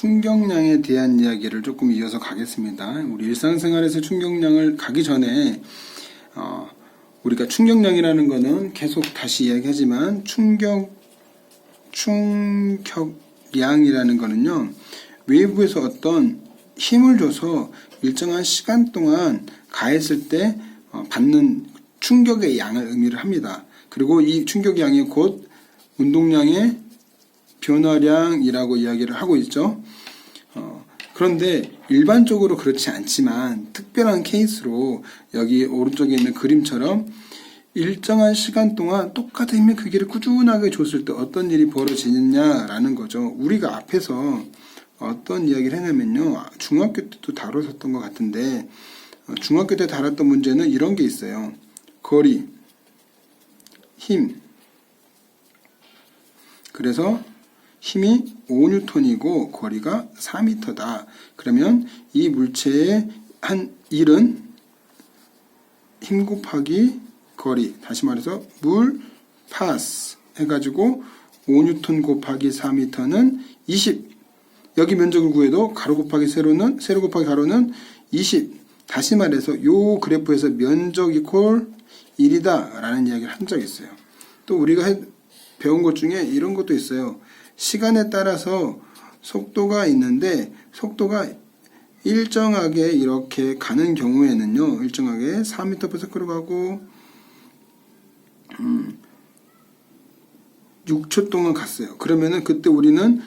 충격량에 대한 이야기를 조금 이어서 가겠습니다. 우리 일상생활에서 충격량을 가기 전에 우리가 충격량이라는 거는 계속 다시 이야기하지만 충격량이라는 거는요, 외부에서 어떤 힘을 줘서 일정한 시간 동안 가했을 때 받는 충격의 양을 의미를 합니다. 그리고 이 충격의 양이 곧 운동량의 변화량이라고 이야기를 하고 있죠. 그런데 일반적으로 그렇지 않지만 특별한 케이스로 여기 오른쪽에 있는 그림처럼 일정한 시간 동안 똑같은 힘의 크기를 꾸준하게 줬을 때 어떤 일이 벌어지느냐라는 거죠. 우리가 앞에서 어떤 이야기를 했냐면요, 중학교 때도 다뤘었던 것 같은데, 중학교 때 다뤘던 문제는 이런 게 있어요. 거리, 힘. 그래서 힘이 5N이고 거리가 4m다. 그러면 이 물체의 한 1은 힘 곱하기 거리, 다시 말해서 물 파스 해가지고 5N 곱하기 4m는 20. 여기 면적을 구해도 가로 곱하기 세로는, 세로 곱하기 가로는 20. 다시 말해서 요 그래프에서 면적 이퀄 1이다 라는 이야기를 한 적이 있어요. 또 우리가 배운 것 중에 이런 것도 있어요. 시간에 따라서 속도가 있는데 속도가 일정하게 이렇게 가는 경우에는요, 일정하게 4m/s로 가고 6초 동안 갔어요. 그러면은 그때 우리는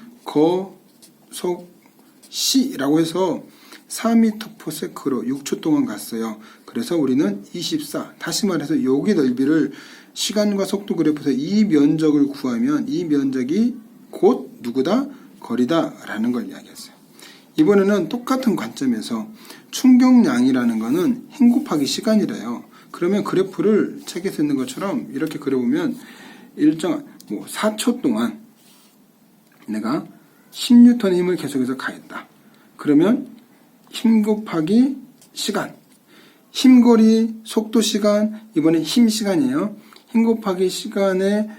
거속시라고 해서 4m/s로 6초 동안 갔어요. 그래서 우리는 24. 다시 말해서 여기 넓이를 시간과 속도 그래프에서 이 면적을 구하면 이 면적이 곧 누구다? 거리다 라는 걸 이야기했어요. 이번에는 똑같은 관점에서 충격량이라는 거는 힘 곱하기 시간이래요. 그러면 그래프를 책에서 있는 것처럼 이렇게 그려보면 일정한 4초 동안 내가 10N의 힘을 계속해서 가했다. 그러면 힘 곱하기 시간, 힘, 거리, 속도, 시간, 이번에 힘 시간이에요. 힘 곱하기 시간으로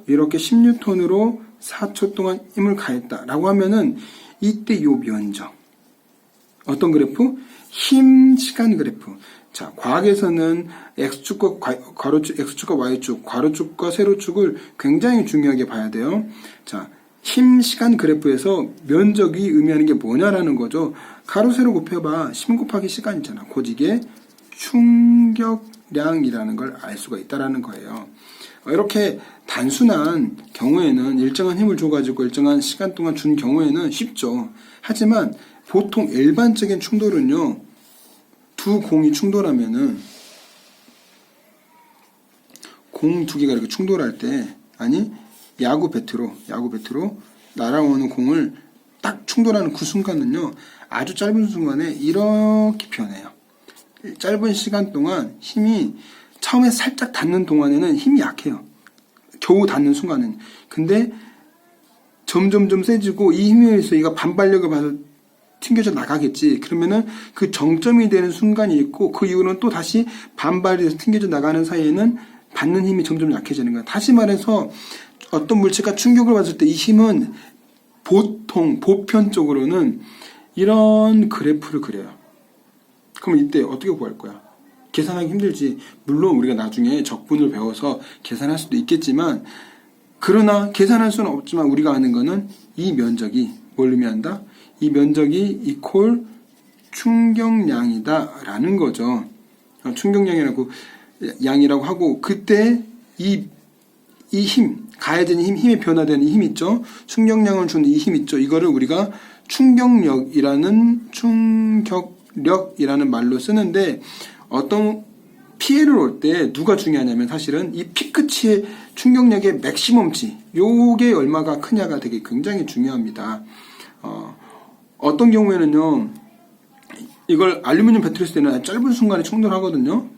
이렇게 10N으로 4초 동안 힘을 가했다 라고 하면은 이때 요 면적, 어떤 그래프? 힘 시간 그래프. 자, 과학에서는 x축과 괄호축, x축과 y축, 괄호축과 세로축을 굉장히 중요하게 봐야 돼요. 자, 힘 시간 그래프에서 면적이 의미하는 게 뭐냐라는 거죠. 가로 세로 곱해봐 10 곱하기 시간이잖아. 곧 이게 충격량이라는 걸 알 수가 있다라는 거예요. 이렇게 단순한 경우에는 일정한 힘을 줘가지고 일정한 시간 동안 준 경우에는 쉽죠. 하지만 보통 일반적인 충돌은요, 두 공이 충돌하면은 공 두 개가 이렇게 충돌할 때, 아니 야구 배트로 날아오는 공을 딱 충돌하는 그 순간은요, 아주 짧은 순간에 이렇게 변해요. 짧은 시간 동안 힘이 처음에 살짝 닿는 동안에는 힘이 약해요. 겨우 닿는 순간은. 근데 점점 세지고 이 힘에 의해서 얘가 반발력을 받아서 튕겨져 나가겠지. 그러면은 그 정점이 되는 순간이 있고 그 이후로는 또 다시 반발이 돼서 튕겨져 나가는 사이에는 받는 힘이 점점 약해지는 거야. 다시 말해서 어떤 물체가 충격을 받을 때 이 힘은 보편적으로는 이런 그래프를 그려요. 그럼 이때 어떻게 구할 거야? 계산하기 힘들지. 물론 우리가 나중에 적분을 배워서 계산할 수도 있겠지만, 그러나 계산할 수는 없지만 우리가 아는 거는 이 면적이 뭘 의미한다? 이 면적이 이퀄 충격량이다 라는 거죠. 충격량이라고 양이라고 하고, 그때 이 힘, 가해진 힘, 힘이 변화되는 힘 있죠? 충격량을 주는 이 힘 있죠? 이거를 우리가 충격력이라는 말로 쓰는데, 어떤 피해를 올 때 누가 중요하냐면 사실은 이 피크치의 충격력의 맥시멈치, 요게 얼마가 크냐가 되게 굉장히 중요합니다. 어떤 경우에는요, 이걸 알루미늄 배터리 쓸 때는 짧은 순간에 충돌하거든요.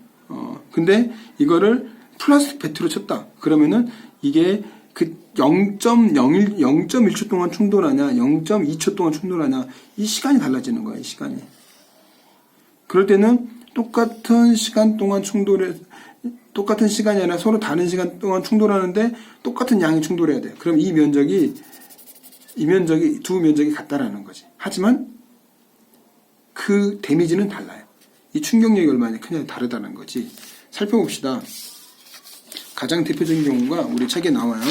근데 이거를 플라스틱 배터리로 쳤다. 그러면은 이게 그 0.1초 동안 충돌하냐, 0.2초 동안 충돌하냐, 이 시간이 달라지는 거야, 이 시간이. 그럴 때는 똑같은 시간 동안 똑같은 시간이 아니라 서로 다른 시간 동안 충돌하는데 똑같은 양이 충돌해야 돼. 그럼 이 면적이 이 면적이 두 면적이 같다라는 거지. 하지만 그 데미지는 달라요. 이 충격력이 얼마나 크냐에 다르다는 거지. 살펴봅시다. 가장 대표적인 경우가 우리 책에 나와요.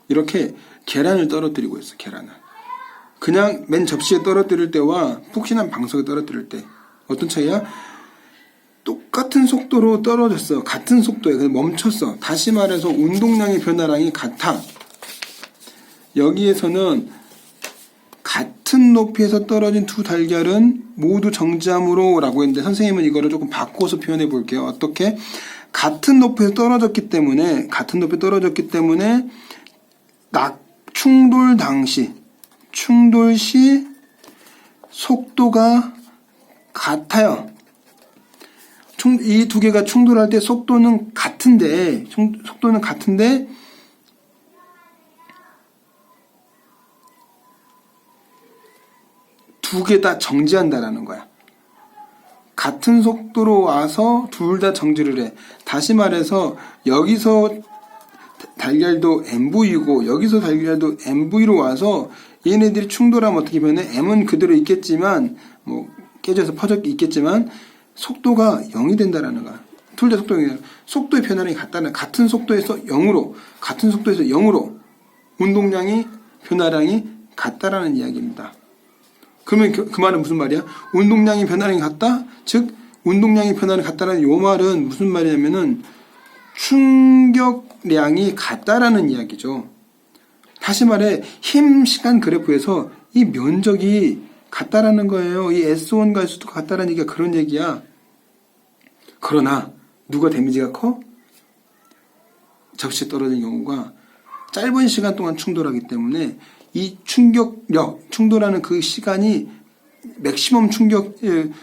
이렇게 계란을 떨어뜨리고 있어. 계란을. 그냥 맨 접시에 떨어뜨릴 때와 푹신한 방석에 떨어뜨릴 때 어떤 차이야? 똑같은 속도로 떨어졌어. 같은 속도에 그냥 멈췄어. 다시 말해서 운동량의 변화량이 같아. 여기에서는 같은 높이에서 떨어진 두 달걀은 모두 정지함으로 라고 했는데 선생님은 이거를 조금 바꿔서 표현해 볼게요. 어떻게? 같은 높이에서 떨어졌기 때문에 충돌 시 속도가 같아요. 이 두 개가 충돌할 때 속도는 같은데 두 개 다 정지한다라는 거야. 같은 속도로 와서 둘 다 정지를 해. 다시 말해서 여기서 달걀도 MV이고 여기서 달걀도 MV로 와서 얘네들이 충돌하면 어떻게 변해? M은 그대로 있겠지만 뭐 깨져서 퍼져 있겠지만 속도가 0이 된다라는 거야. 둘 다 속도의 변화량이 같다는 같은 속도에서 0으로 운동량이 변화량이 같다라는 이야기입니다. 그러면 그 말은 무슨 말이야? 운동량이 변화량이 같다? 즉 운동량이 변화량이 같다라는 요 말은 무슨 말이냐면은 충격량이 같다라는 이야기죠. 다시 말해 힘 시간 그래프에서 이 면적이 같다라는 거예요. 이 S1과 S2가 같다라는 얘기가 그런 얘기야. 그러나 누가 데미지가 커? 접시에 떨어진 경우가 짧은 시간 동안 충돌하기 때문에 이 충돌하는 그 시간이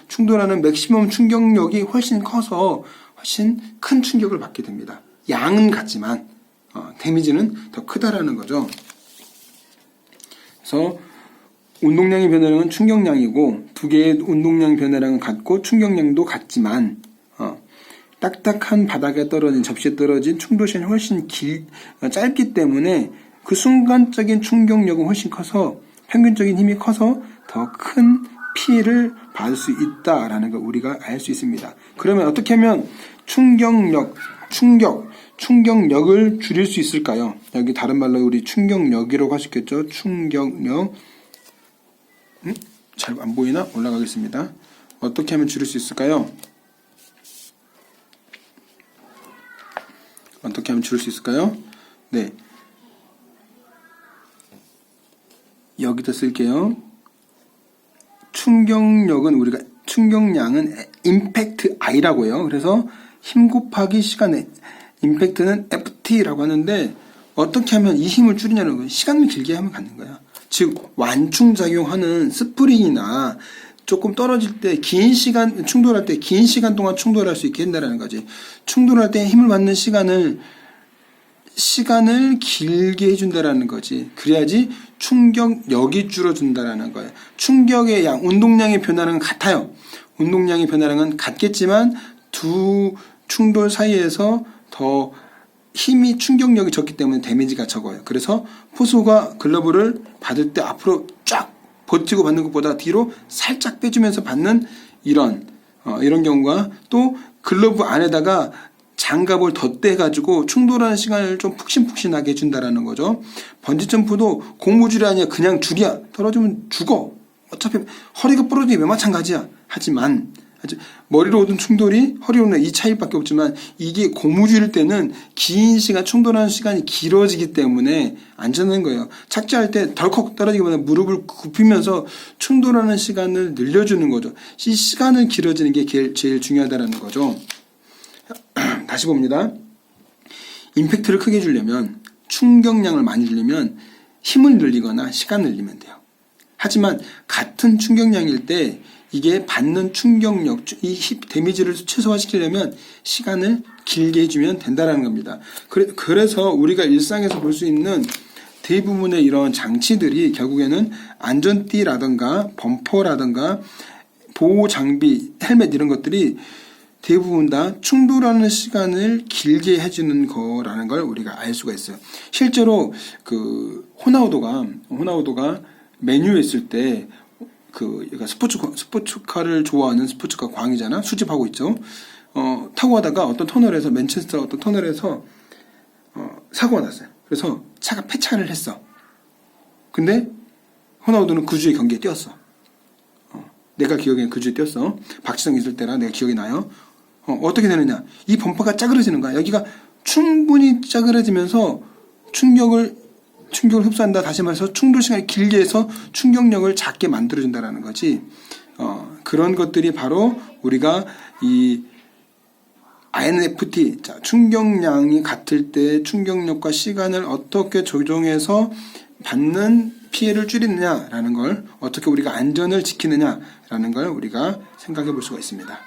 충돌하는 맥시멈 충격력이 훨씬 커서 훨씬 큰 충격을 받게 됩니다. 양은 같지만 데미지는 더 크다라는 거죠. 그래서 운동량의 변화량은 충격량이고 두 개의 운동량 변화량은 같고 충격량도 같지만 딱딱한 바닥에 떨어진 접시에 떨어진 충돌 시간이 훨씬 짧기 때문에 그 순간적인 충격력은 훨씬 커서 평균적인 힘이 커서 더 큰 피해를 받을 수 있다라는 걸 우리가 알 수 있습니다. 그러면 어떻게 하면 충격력을 줄일 수 있을까요? 여기 다른 말로 우리 충격력이라고 할 수 있겠죠? 충격력. 잘 안 보이나? 올라가겠습니다. 어떻게 하면 줄일 수 있을까요? 어떻게 하면 줄일 수 있을까요? 네. 여기다 쓸게요. 충격량은 임팩트 I라고요. 그래서 힘 곱하기 시간에 임팩트는 FT라고 하는데 어떻게 하면 이 힘을 줄이냐는 거예요. 시간을 길게 하면 갖는 거야. 즉 완충작용하는 스프링이나 조금 떨어질 때 충돌할 때 긴 시간 동안 충돌할 수 있게 한다는 거지. 충돌할 때 힘을 받는 시간을 길게 해준다라는 거지. 그래야지 충격력이 줄어든다라는 거예요. 충격의 양, 운동량의 변화량은 같아요. 운동량의 변화량은 같겠지만 두 충돌 사이에서 더 힘이 충격력이 적기 때문에 데미지가 적어요. 그래서 포수가 글러브를 받을 때 앞으로 쫙 버티고 받는 것보다 뒤로 살짝 빼주면서 받는 이런 경우가 또 글러브 안에다가 장갑을 덧대가지고 충돌하는 시간을 좀 푹신푹신하게 해준다라는 거죠. 번지점프도 고무줄이 아니야. 그냥 줄이야. 떨어지면 죽어. 어차피 허리가 부러지기 왜 마찬가지야. 하지만 머리로 오는 충돌이 허리로 오는 이 차이밖에 없지만 이게 고무줄일 때는 긴 시간 충돌하는 시간이 길어지기 때문에 안전한 거예요. 착지할 때 덜컥 떨어지기보다 무릎을 굽히면서 충돌하는 시간을 늘려주는 거죠. 이 시간을 길어지는 게 제일 중요하다는 거죠. 다시 봅니다. 임팩트를 크게 주려면 충격량을 많이 주려면 힘을 늘리거나 시간을 늘리면 돼요. 하지만 같은 충격량일 때 이게 받는 충격력, 이 데미지를 최소화시키려면 시간을 길게 해주면 된다는 겁니다. 그래서 우리가 일상에서 볼 수 있는 대부분의 이런 장치들이 결국에는 안전띠라든가 범퍼라든가 보호 장비, 헬멧 이런 것들이 대부분 다 충돌하는 시간을 길게 해주는 거라는 걸 우리가 알 수가 있어요. 실제로 그 호나우도가 맨유에 있을 때 얘가 스포츠카를 좋아하는 스포츠카 광이잖아. 수집하고 있죠. 타고 가다가 어떤 터널에서 맨체스터 어떤 터널에서 사고가 났어요. 그래서 차가 폐차를 했어. 근데 호나우도는 그 주에 경기에 뛰었어. 내가 기억에 그 주에 뛰었어. 박지성 있을 때라 내가 기억이 나요. 어떻게 되느냐? 이 범퍼가 짜그러지는 거야. 여기가 충분히 짜그러지면서 충격을 흡수한다. 다시 말해서 충돌 시간을 길게 해서 충격력을 작게 만들어준다라는 거지. 그런 것들이 바로 우리가 이 INFT, 충격량이 같을 때 충격력과 시간을 어떻게 조정해서 받는 피해를 줄이느냐라는 걸, 어떻게 우리가 안전을 지키느냐라는 걸 우리가 생각해 볼 수가 있습니다.